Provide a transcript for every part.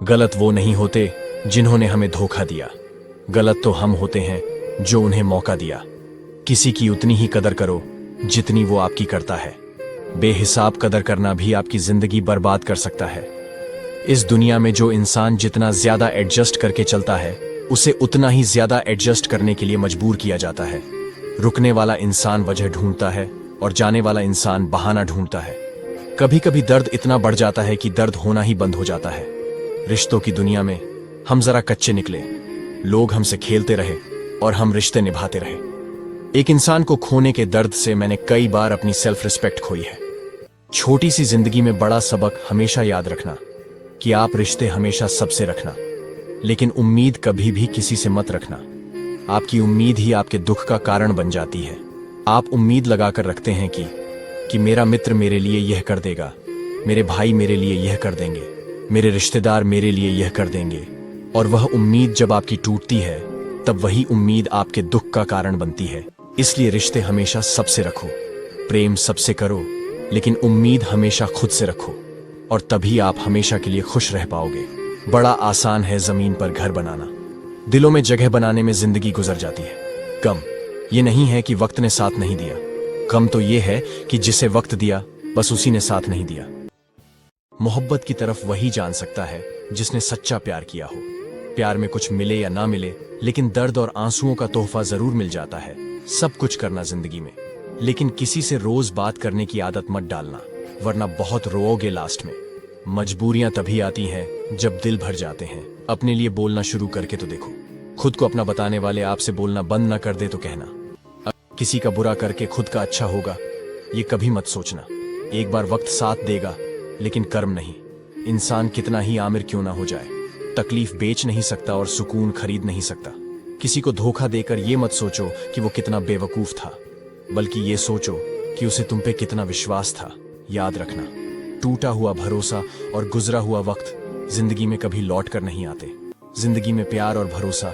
गलत वो नहीं होते जिन्होंने हमें धोखा दिया, गलत तो हम होते हैं जो उन्हें मौका दिया। किसी की उतनी ही कदर करो जितनी वो आपकी करता है। बेहिसाब कदर करना भी आपकी जिंदगी बर्बाद कर सकता है। इस दुनिया में जो इंसान जितना ज्यादा एडजस्ट करके चलता है, उसे उतना ही ज्यादा एडजस्ट करने के लिए मजबूर किया जाता है। रुकने वाला इंसान वजह ढूंढता है और जाने वाला इंसान बहाना ढूंढता है। कभी कभी दर्द इतना बढ़ जाता है कि दर्द होना ही बंद हो जाता है। रिश्तों की दुनिया में हम जरा कच्चे निकले, लोग हमसे खेलते रहे और हम रिश्ते निभाते रहे। एक इंसान को खोने के दर्द से मैंने कई बार अपनी सेल्फ रिस्पेक्ट खोई है। छोटी सी जिंदगी में बड़ा सबक हमेशा याद रखना कि आप रिश्ते हमेशा सबसे रखना, लेकिन उम्मीद कभी भी किसी से मत रखना। आपकी उम्मीद ही आपके दुख का कारण बन जाती है। आप उम्मीद लगाकर रखते हैं कि मेरा मित्र मेरे लिए यह कर देगा, मेरे भाई मेरे लिए यह कर देंगे, मेरे रिश्तेदार मेरे लिए यह कर देंगे, और वह उम्मीद जब आपकी टूटती है तब वही उम्मीद आपके दुख का कारण बनती है। इसलिए रिश्ते हमेशा सबसे रखो, प्रेम सबसे करो, लेकिन उम्मीद हमेशा खुद से रखो, और तभी आप हमेशा के लिए खुश रह पाओगे। बड़ा आसान है जमीन पर घर बनाना, दिलों में जगह बनाने में जिंदगी गुजर जाती है। गम ये नहीं है कि वक्त ने साथ नहीं दिया, गम तो ये है कि जिसे वक्त दिया बस उसी ने साथ नहीं दिया। मोहब्बत की तरफ वही जान सकता है जिसने सच्चा प्यार किया हो। प्यार में कुछ मिले या ना मिले, लेकिन दर्द और आंसुओं का तोहफा जरूर मिल जाता है। सब कुछ करना जिंदगी में, लेकिन किसी से रोज बात करने की आदत मत डालना, वरना बहुत रोओगे लास्ट में। मजबूरियां तभी आती हैं जब दिल भर जाते हैं। अपने लिए बोलना शुरू करके तो देखो। खुद को अपना बताने वाले आपसे बोलना बंद ना कर दे तो कहना। किसी का बुरा करके खुद का अच्छा होगा, ये कभी मत सोचना। एक बार वक्त साथ देगा, लेकिन कर्म नहीं। इंसान कितना ही आमिर क्यों ना हो जाए, तकलीफ बेच नहीं सकता और सुकून खरीद नहीं सकता। किसी को धोखा देकर ये मत सोचो कि वो कितना बेवकूफ था, बल्कि ये सोचो कि उसे तुम पे कितना विश्वास था। याद रखना, टूटा हुआ भरोसा और गुजरा हुआ वक्त जिंदगी में कभी लौट कर नहीं आते। जिंदगी में प्यार और भरोसा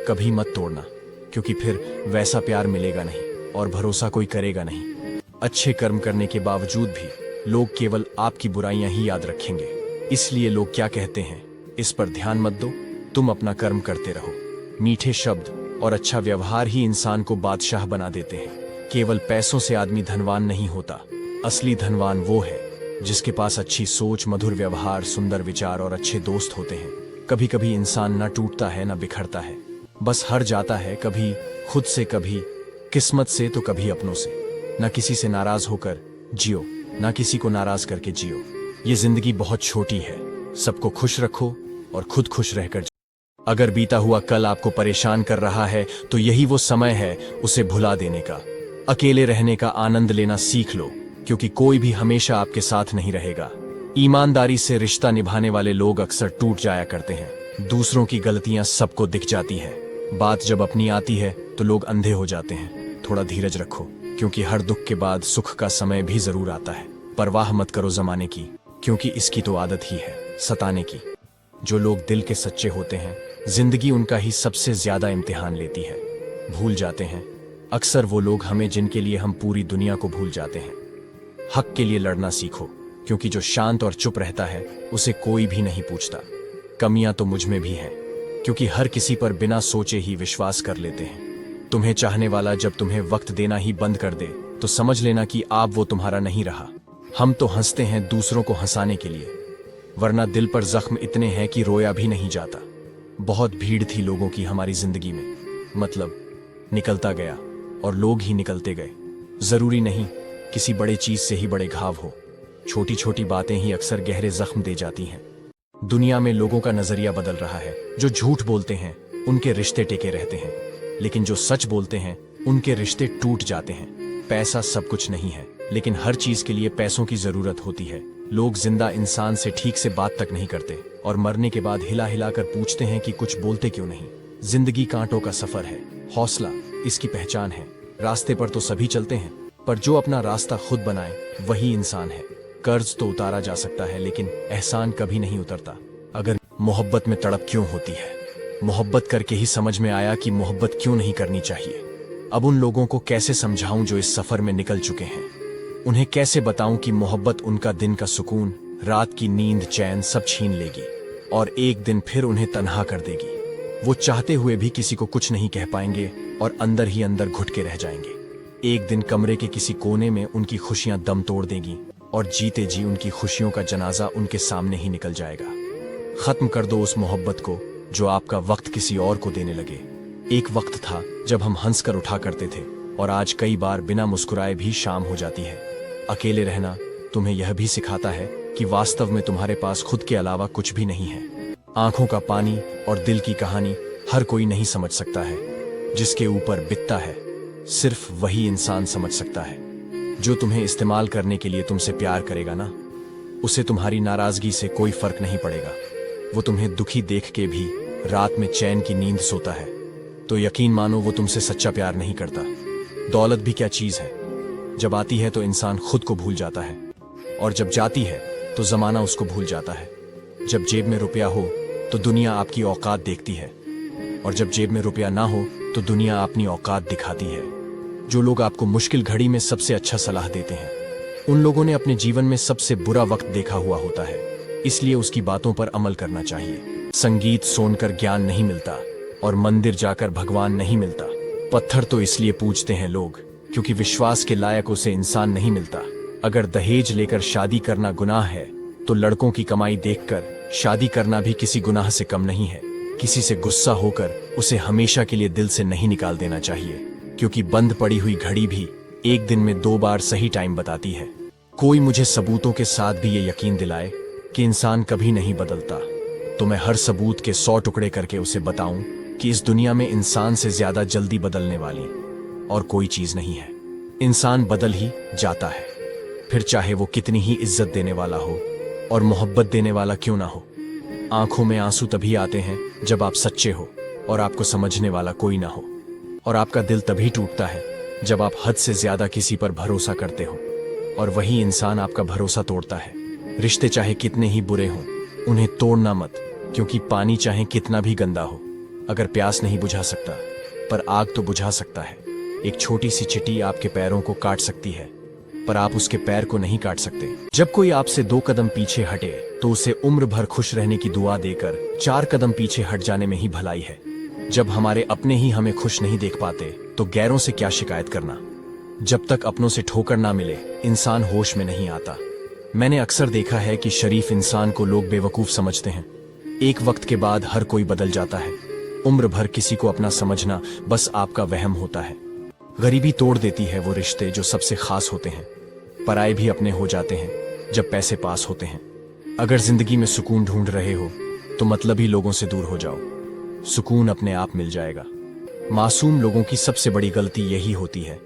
कभी मत तोड़ना, क्योंकि फिर वैसा प्यार मिलेगा नहीं और भरोसा कोई करेगा नहीं। अच्छे कर्म करने के बावजूद भी लोग केवल आपकी बुराइयां ही याद रखेंगे। इसलिए लोग क्या कहते हैं इस पर ध्यान मत दो, तुम अपना कर्म करते रहो। मीठे शब्द और अच्छा व्यवहार ही इंसान को बादशाह बना देते हैं। केवल पैसों से आदमी धनवान नहीं होता, असली धनवान वो है जिसके पास अच्छी सोच, मधुर व्यवहार, सुंदर विचार और अच्छे दोस्त होते हैं। कभी कभी इंसान ना टूटता है ना बिखरता है, बस हार जाता है, कभी खुद से, कभी किस्मत से तो कभी अपनों से। ना किसी से नाराज होकर जियो, ना किसी को नाराज करके जियो। ये जिंदगी बहुत छोटी है, सबको खुश रखो और खुद खुश रहकर जियो। अगर बीता हुआ कल आपको परेशान कर रहा है तो यही वो समय है उसे भुला देने का। अकेले रहने का आनंद लेना सीख लो, क्योंकि कोई भी हमेशा आपके साथ नहीं रहेगा। ईमानदारी से रिश्ता निभाने वाले लोग अक्सर टूट जाया करते हैं। दूसरों की गलतियां सबको दिख जाती है, बात जब अपनी आती है तो लोग अंधे हो जाते हैं। थोड़ा धीरज रखो, क्योंकि हर दुख के बाद सुख का समय भी जरूर आता है। परवाह मत करो जमाने की, क्योंकि इसकी तो आदत ही है सताने की। जो लोग दिल के सच्चे होते हैं, जिंदगी उनका ही सबसे ज्यादा इम्तिहान लेती है। भूल जाते हैं अक्सर वो लोग हमें जिनके लिए हम पूरी दुनिया को भूल जाते हैं। हक के लिए लड़ना सीखो, क्योंकि जो शांत और चुप रहता है उसे कोई भी नहीं पूछता। कमियां तो मुझ में भी हैं, क्योंकि हर किसी पर बिना सोचे ही विश्वास कर लेते हैं। तुम्हें चाहने वाला जब तुम्हें वक्त देना ही बंद कर दे तो समझ लेना कि आप वो तुम्हारा नहीं रहा। हम तो हंसते हैं दूसरों को हंसाने के लिए, वरना दिल पर जख्म इतने हैं कि रोया भी नहीं जाता। बहुत भीड़ थी लोगों की हमारी जिंदगी में, मतलब निकलता गया और लोग ही निकलते गए। जरूरी नहीं किसी बड़े चीज से ही बड़े घाव हो, छोटी छोटी बातें ही अक्सर गहरे जख्म दे जाती हैं। दुनिया में लोगों का नजरिया बदल रहा है। जो झूठ बोलते हैं उनके रिश्ते टिके रहते हैं, लेकिन जो सच बोलते हैं उनके रिश्ते टूट जाते हैं। पैसा सब कुछ नहीं है, लेकिन हर चीज के लिए पैसों की जरूरत होती है। लोग जिंदा इंसान से ठीक से बात तक नहीं करते और मरने के बाद हिला हिला कर पूछते हैं कि कुछ बोलते क्यों नहीं। जिंदगी कांटों का सफर है, हौसला इसकी पहचान है। रास्ते पर तो सभी चलते हैं, पर जो अपना रास्ता खुद बनाए वही इंसान है। कर्ज तो उतारा जा सकता है, लेकिन एहसान कभी नहीं उतरता। अगर मोहब्बत में तड़प क्यों होती है, मोहब्बत करके ही समझ में आया कि मोहब्बत क्यों नहीं करनी चाहिए। अब उन लोगों को कैसे समझाऊं जो इस सफर में निकल चुके हैं। उन्हें कैसे बताऊं कि मोहब्बत उनका दिन का सुकून, रात की नींद, चैन सब छीन लेगी। और एक दिन फिर उन्हें तन्हा कर देगी। वो चाहते हुए भी किसी को कुछ नहीं कह पाएंगे और अंदर ही अंदर घुट के रह जाएंगे। एक दिन कमरे के किसी कोने में उनकी खुशियां दम तोड़ देंगी और जीते जी उनकी खुशियों का जनाजा उनके सामने ही निकल जाएगा। खत्म कर दो उस मोहब्बत को जो आपका वक्त किसी और को देने लगे। एक वक्त था जब हम हंसकर उठा करते थे और आज कई बार बिना मुस्कुराए भी शाम हो जाती है। अकेले रहना तुम्हें यह भी सिखाता है कि वास्तव में तुम्हारे पास खुद के अलावा कुछ भी नहीं है। आंखों का पानी और दिल की कहानी हर कोई नहीं समझ सकता है। जिसके ऊपर बितता है सिर्फ वही इंसान समझ सकता है। जो तुम्हें इस्तेमाल करने के लिए तुमसे प्यार करेगा ना, उसे तुम्हारी नाराजगी से कोई फर्क नहीं पड़ेगा। वो तुम्हें दुखी देख के भी रात में चैन की नींद सोता है तो यकीन मानो वो तुमसे सच्चा प्यार नहीं करता। दौलत भी क्या चीज है, जब आती है तो इंसान खुद को भूल जाता है और जब जाती है तो जमाना उसको भूल जाता है। जब जेब में रुपया हो तो दुनिया आपकी औकात देखती है और जब जेब में रुपया ना हो तो दुनिया अपनी औकात दिखाती है। जो लोग आपको मुश्किल घड़ी में सबसे अच्छा सलाह देते हैं उन लोगों ने अपने जीवन में सबसे बुरा वक्त देखा हुआ होता है, इसलिए उसकी बातों पर अमल करना चाहिए। संगीत सुनकर ज्ञान नहीं मिलता और मंदिर जाकर भगवान नहीं मिलता। पत्थर तो इसलिए पूजते हैं लोग क्योंकि विश्वास के लायक उसे इंसान नहीं मिलता। अगर दहेज लेकर शादी करना गुनाह है तो लड़कों की कमाई देखकर शादी करना भी किसी गुनाह से कम नहीं है। किसी से गुस्सा होकर उसे हमेशा के लिए दिल से नहीं निकाल देना चाहिए क्योंकि बंद पड़ी हुई घड़ी भी एक दिन में 2 बार सही टाइम बताती है। कोई मुझे सबूतों के साथ भी ये यकीन दिलाए कि इंसान कभी नहीं बदलता तो मैं हर सबूत के 100 टुकड़े करके उसे बताऊं कि इस दुनिया में इंसान से ज्यादा जल्दी बदलने वाली और कोई चीज नहीं है। इंसान बदल ही जाता है, फिर चाहे वो कितनी ही इज्जत देने वाला हो और मोहब्बत देने वाला क्यों ना हो। आंखों में आंसू तभी आते हैं जब आप सच्चे हो और आपको समझने वाला कोई ना हो। और आपका दिल तभी टूटता है जब आप हद से ज्यादा किसी पर भरोसा करते हो और वही इंसान आपका भरोसा तोड़ता है। रिश्ते चाहे कितने ही बुरे हों उन्हें तोड़ना मत, क्योंकि पानी चाहे कितना भी गंदा हो अगर प्यास नहीं बुझा सकता पर आग तो बुझा सकता है। एक छोटी सी चींटी आपके पैरों को काट सकती है पर आप उसके पैर को नहीं काट सकते। जब कोई आपसे 2 कदम पीछे हटे तो उसे उम्र भर खुश रहने की दुआ देकर 4 कदम पीछे हट जाने में ही भलाई है। जब हमारे अपने ही हमें खुश नहीं देख पाते तो गैरों से क्या शिकायत करना। जब तक अपनों से ठोकर ना मिले इंसान होश में नहीं आता। मैंने अक्सर देखा है कि शरीफ इंसान को लोग बेवकूफ समझते हैं। एक वक्त के बाद हर कोई बदल जाता है। उम्र भर किसी को अपना समझना बस आपका वहम होता है। गरीबी तोड़ देती है वो रिश्ते जो सबसे खास होते हैं। पराये भी अपने हो जाते हैं जब पैसे पास होते हैं। अगर जिंदगी में सुकून ढूंढ रहे हो तो मतलबी लोगों से दूर हो जाओ, सुकून अपने आप मिल जाएगा। मासूम लोगों की सबसे बड़ी गलती यही होती है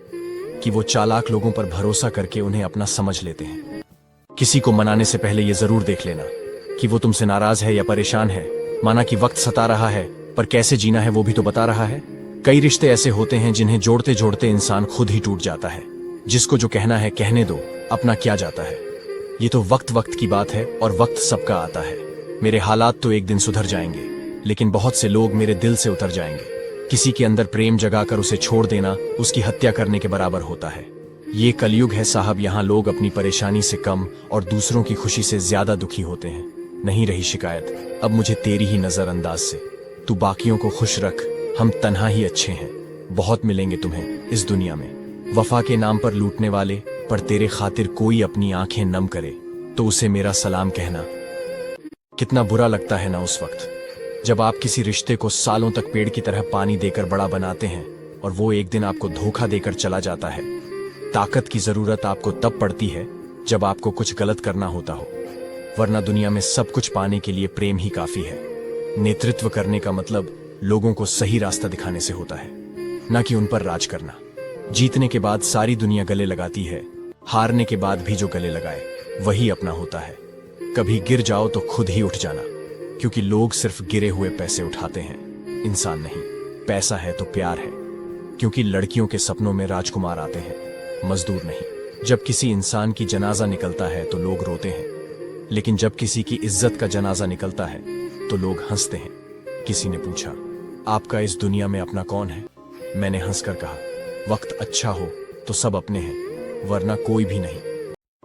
कि वो चालाक लोगों पर भरोसा करके उन्हें अपना समझ लेते हैं। किसी को मनाने से पहले ये जरूर देख लेना कि वो तुमसे नाराज है या परेशान है। माना कि वक्त सता रहा है पर कैसे जीना है वो भी तो बता रहा है। कई रिश्ते ऐसे होते हैं जिन्हें जोड़ते जोड़ते इंसान खुद ही टूट जाता है। जिसको जो कहना है कहने दो, अपना क्या जाता है। ये तो वक्त वक्त की बात है और वक्त सबका आता है। मेरे हालात तो एक दिन सुधर जाएंगे लेकिन बहुत से लोग मेरे दिल से उतर जाएंगे। किसी के अंदर प्रेम जगाकर उसे छोड़ देना उसकी हत्या करने के बराबर होता है। ये कलयुग है साहब, यहाँ लोग अपनी परेशानी से कम और दूसरों की खुशी से ज्यादा दुखी होते हैं। नहीं रही शिकायत अब मुझे तेरी ही नजरअंदाज से। तू बाकियों को खुश रख, हम तन्हा ही अच्छे हैं। बहुत मिलेंगे तुम्हें इस दुनिया में वफा के नाम पर लूटने वाले, पर तेरे खातिर कोई अपनी आंखें नम करे तो उसे मेरा सलाम कहना। कितना बुरा लगता है ना उस वक्त जब आप किसी रिश्ते को सालों तक पेड़ की तरह पानी देकर बड़ा बनाते हैं और वो एक दिन आपको धोखा देकर चला जाता है। ताकत की जरूरत आपको तब पड़ती है जब आपको कुछ गलत करना होता हो, वरना दुनिया में सब कुछ पाने के लिए प्रेम ही काफी है। नेतृत्व करने का मतलब लोगों को सही रास्ता दिखाने से होता है, न कि उन पर राज करना। जीतने के बाद सारी दुनिया गले लगाती है, हारने के बाद भी जो गले लगाए वही अपना होता है। कभी गिर जाओ तो खुद ही उठ जाना, क्योंकि लोग सिर्फ गिरे हुए पैसे उठाते हैं, इंसान नहीं। पैसा है तो प्यार है, क्योंकि लड़कियों के सपनों में राजकुमार आते हैं, मजदूर नहीं। जब किसी इंसान की जनाजा निकलता है तो लोग रोते हैं, लेकिन जब किसी की इज्जत का जनाजा निकलता है तो लोग हंसते हैं। किसी ने पूछा, आपका इस दुनिया में अपना कौन है? मैंने हंसकर कहा, वक्त अच्छा हो तो सब अपने हैं, वरना कोई भी नहीं।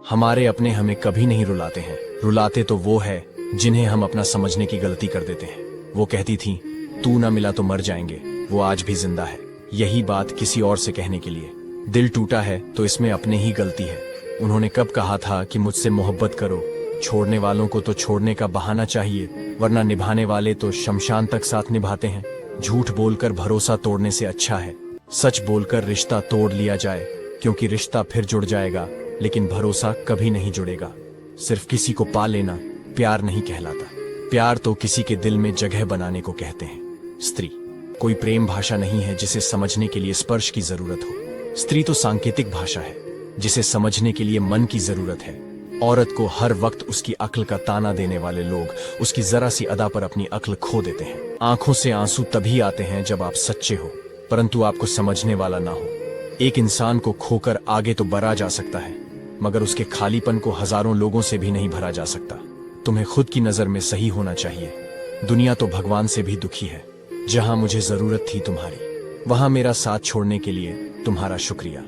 हमारे अपने हमें कभी नहीं रुलाते हैं, रुलाते तो वो है जिन्हें हम अपना समझने की गलती कर देते हैं। वो कहती थी, तू ना मिला तो मर जाएंगे, वो आज भी जिंदा है। यही बात किसी और से कहने के लिए। दिल टूटा है तो इसमें अपने ही गलती है। उन्होंने कब कहा था कि मुझसे मोहब्बत करो? छोड़ने वालों को तो छोड़ने का बहाना चाहिए, वरना निभाने वाले तो शमशान तक साथ निभाते हैं। झूठ बोलकर भरोसा तोड़ने से अच्छा है सच बोलकर रिश्ता तोड़ लिया जाए, क्योंकि रिश्ता फिर जुड़ जाएगा लेकिन भरोसा कभी नहीं जुड़ेगा। सिर्फ किसी को पा लेना प्यार नहीं कहलाता। प्यार तो किसी के दिल में जगह बनाने को कहते हैं। स्त्री कोई प्रेम भाषा नहीं है जिसे समझने के लिए स्पर्श की जरूरत हो। स्त्री तो सांकेतिक भाषा है जिसे समझने के लिए मन की जरूरत है। औरत को हर वक्त उसकी अक्ल का ताना देने वाले लोग उसकी जरा सी अदा पर अपनी अक्ल खो देते हैं। आंखों से आंसू तभी आते हैं जब आप सच्चे हो, परंतु आपको समझने वाला ना हो। एक इंसान को खोकर आगे तो बढ़ा जा सकता है, मगर उसके खालीपन को हजारों लोगों से भी नहीं भरा जा सकता। तुम्हें खुद की नजर में सही होना चाहिए। दुनिया तो भगवान से भी दुखी है। जहां मुझे जरूरत थी तुम्हारी, वहां मेरा साथ छोड़ने के लिए तुम्हारा शुक्रिया।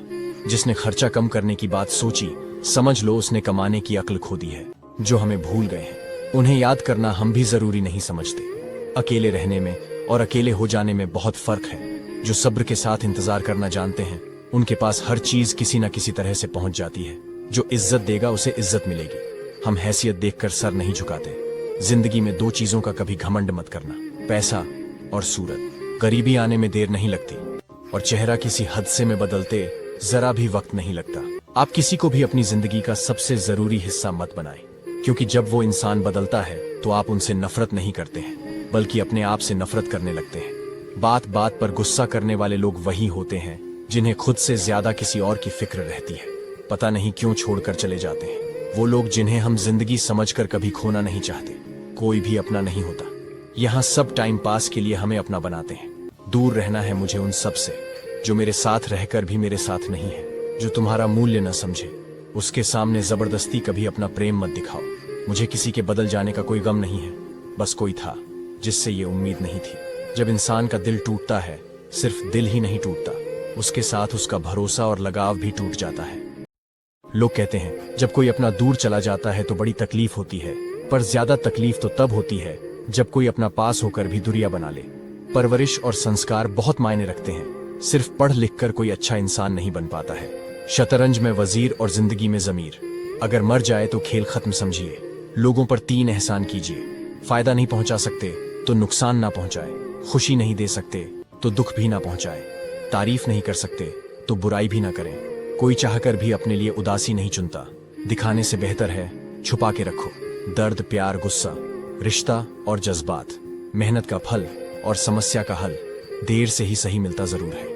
जिसने खर्चा कम करने की बात सोची, समझ लो उसने कमाने की अक्ल खो दी है। जो हमें भूल गए हैं उन्हें याद करना हम भी जरूरी नहीं समझते। अकेले रहने में और अकेले हो जाने में बहुत फर्क है। जो सब्र के साथ इंतजार करना जानते हैं, उनके पास हर चीज किसी न किसी तरह से पहुंच जाती है। जो इज्जत देगा उसे इज्जत मिलेगी। हम हैसियत देखकर सर नहीं झुकाते। जिंदगी में दो चीजों का कभी घमंड मत करना, पैसा और सूरत। गरीबी आने में देर नहीं लगती और चेहरा किसी हादसे में बदलते जरा भी वक्त नहीं लगता। आप किसी को भी अपनी जिंदगी का सबसे जरूरी हिस्सा मत बनाएं, क्योंकि जब वो इंसान बदलता है तो आप उनसे नफरत नहीं करते हैं, बल्कि अपने आप से नफरत करने लगते हैं। बात बात पर गुस्सा करने वाले लोग वही होते हैं जिन्हें खुद से ज्यादा किसी और की फिक्र रहती है। पता नहीं क्यों छोड़कर चले जाते हैं। वो लोग जिन्हें हम जिंदगी समझकर कभी खोना नहीं चाहते। कोई भी अपना नहीं होता। यहाँ सब टाइम पास के लिए हमें अपना बनाते हैं। दूर रहना है मुझे उन सब से जो मेरे साथ रहकर भी मेरे साथ नहीं है। जो तुम्हारा मूल्य न समझे, उसके सामने जबरदस्ती कभी अपना प्रेम मत दिखाओ। मुझे किसी के बदल जाने का कोई गम नहीं है, बस कोई था जिससे ये उम्मीद नहीं थी। जब इंसान का दिल टूटता है, सिर्फ दिल ही नहीं टूटता, उसके साथ उसका भरोसा और लगाव भी टूट जाता है। लोग कहते हैं जब कोई अपना दूर चला जाता है तो बड़ी तकलीफ होती है, पर ज्यादा तकलीफ तो तब होती है जब कोई अपना पास होकर भी दूरियां बना ले। परवरिश और संस्कार बहुत मायने रखते हैं। सिर्फ पढ़ लिख कर कोई अच्छा इंसान नहीं बन पाता है। शतरंज में वजीर और जिंदगी में जमीर। अगर मर जाए तो खेल खत्म समझिए। लोगों पर 3 एहसान कीजिए। फायदा नहीं पहुंचा सकते तो नुकसान ना पहुंचाए। खुशी नहीं दे सकते तो दुख भी ना पहुंचाए। तारीफ नहीं कर सकते तो बुराई भी ना करें। कोई चाहकर भी अपने लिए उदासी नहीं चुनता। दिखाने से बेहतर है छुपा के रखो। दर्द, प्यार, गुस्सा, रिश्ता और जज्बात, मेहनत का फल और समस्या का हल देर से ही सही मिलता जरूर है।